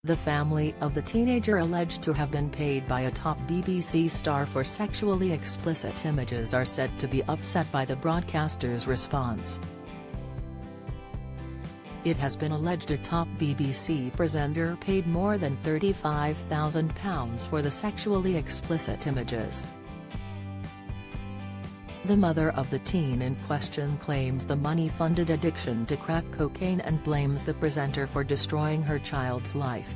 The family of the teenager alleged to have been paid by a top BBC star for sexually explicit images are said to be upset by the broadcaster's response. It has been alleged a top BBC presenter paid more than £35,000 for the sexually explicit images. The mother of the teen in question claims the money funded addiction to crack cocaine and blames the presenter for destroying her child's life.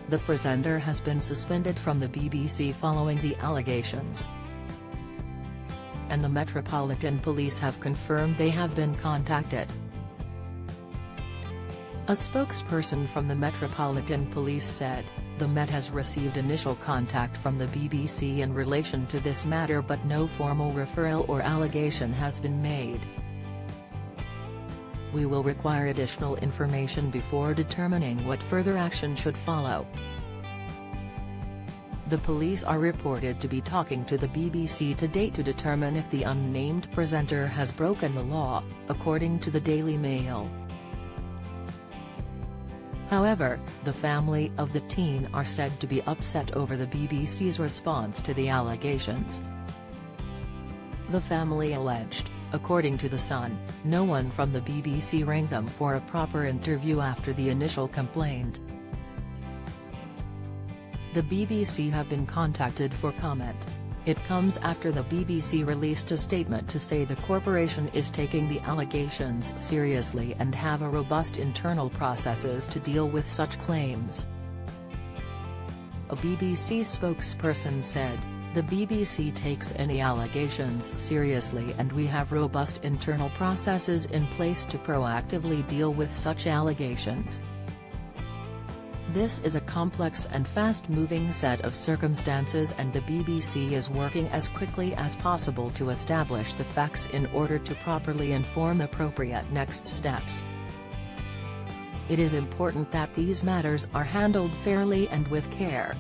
The presenter has been suspended from the BBC following the allegations, and the Metropolitan Police have confirmed they have been contacted. A spokesperson from the Metropolitan Police said, "The Met has received initial contact from the BBC in relation to this matter, but no formal referral or allegation has been made. We will require additional information before determining what further action should follow." The police are reported to be talking to the BBC to date to determine if the unnamed presenter has broken the law, according to the Daily Mail. However, the family of the teen are said to be upset over the BBC's response to the allegations. The family alleged, according to The Sun, no one from the BBC rang them for a proper interview after the initial complaint. The BBC have been contacted for comment. It comes after the BBC released a statement to say the corporation is taking the allegations seriously and have a robust internal processes to deal with such claims. A BBC spokesperson said, "The BBC takes any allegations seriously and we have robust internal processes in place to proactively deal with such allegations. This is a complex and fast-moving set of circumstances and the BBC is working as quickly as possible to establish the facts in order to properly inform appropriate next steps. It is important that these matters are handled fairly and with care.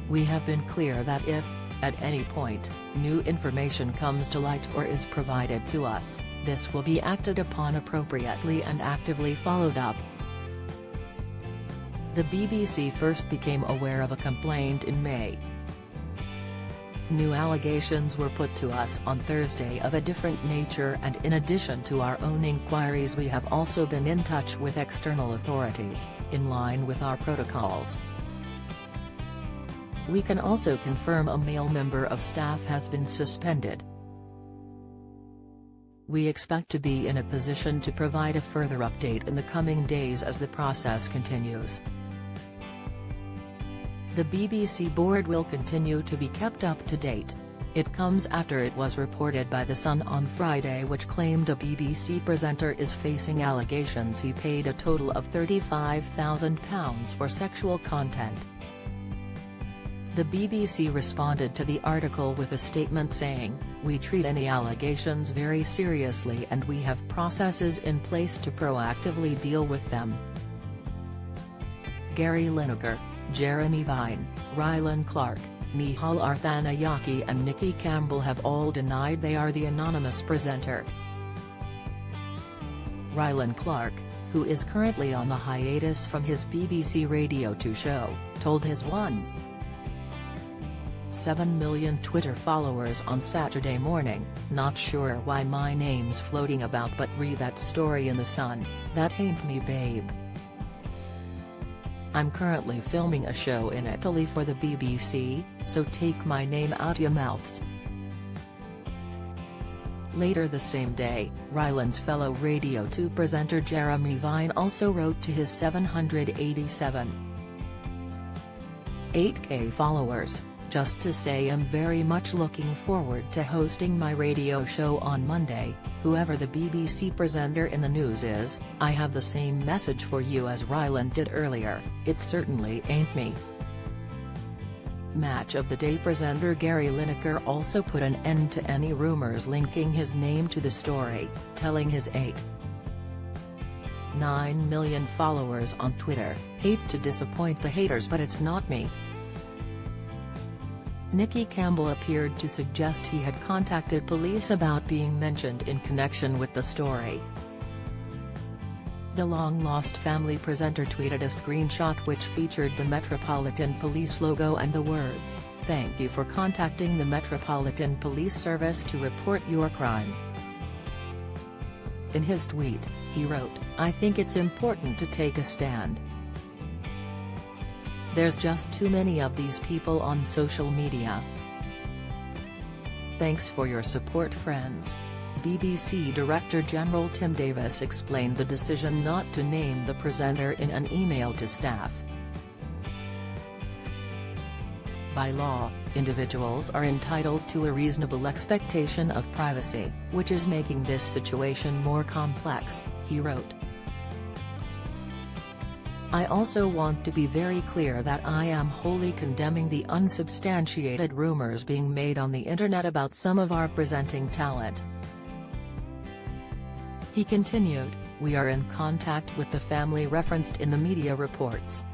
We have been clear that if, at any point, new information comes to light or is provided to us, this will be acted upon appropriately and actively followed up." The BBC first became aware of a complaint in May. New allegations were put to us on Thursday of a different nature, and in addition to our own inquiries we have also been in touch with external authorities, in line with our protocols. We can also confirm a male member of staff has been suspended. We expect to be in a position to provide a further update in the coming days as the process continues. The BBC board will continue to be kept up to date. It comes after it was reported by The Sun on Friday, which claimed a BBC presenter is facing allegations he paid a total of £35,000 for sexual content. The BBC responded to the article with a statement saying, "We treat any allegations very seriously and we have processes in place to proactively deal with them." Gary Lineker, Jeremy Vine, Rylan Clark, Nihal Arthanayake and Nikki Campbell have all denied they are the anonymous presenter. Rylan Clark, who is currently on the hiatus from his BBC Radio 2 show, told his 1.7 million Twitter followers on Saturday morning, "Not sure why my name's floating about, but read that story in The Sun, that ain't me, babe. I'm currently filming a show in Italy for the BBC, so take my name out your mouths." Later the same day, Rylan's fellow Radio 2 presenter Jeremy Vine also wrote to his 787.8k followers, "Just to say I'm very much looking forward to hosting my radio show on Monday. Whoever the BBC presenter in the news is, I have the same message for you as Rylan did earlier, it certainly ain't me." Match of the Day presenter Gary Lineker also put an end to any rumors linking his name to the story, telling his 8.9 million followers on Twitter, "Hate to disappoint the haters but it's not me." Nikki Campbell appeared to suggest he had contacted police about being mentioned in connection with the story. The long-lost family presenter tweeted a screenshot which featured the Metropolitan Police logo and the words, "Thank you for contacting the Metropolitan Police Service to report your crime." In his tweet, he wrote, "I think it's important to take a stand. There's just too many of these people on social media. Thanks for your support, friends." BBC Director General Tim Davis explained the decision not to name the presenter in an email to staff. By law, individuals are entitled to a reasonable expectation of privacy, which is making this situation more complex, he wrote. "I also want to be very clear that I am wholly condemning the unsubstantiated rumors being made on the internet about some of our presenting talent." He continued, "We are in contact with the family referenced in the media reports.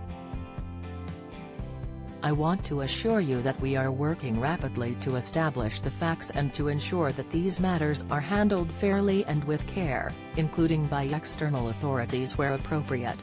I want to assure you that we are working rapidly to establish the facts and to ensure that these matters are handled fairly and with care, including by external authorities where appropriate."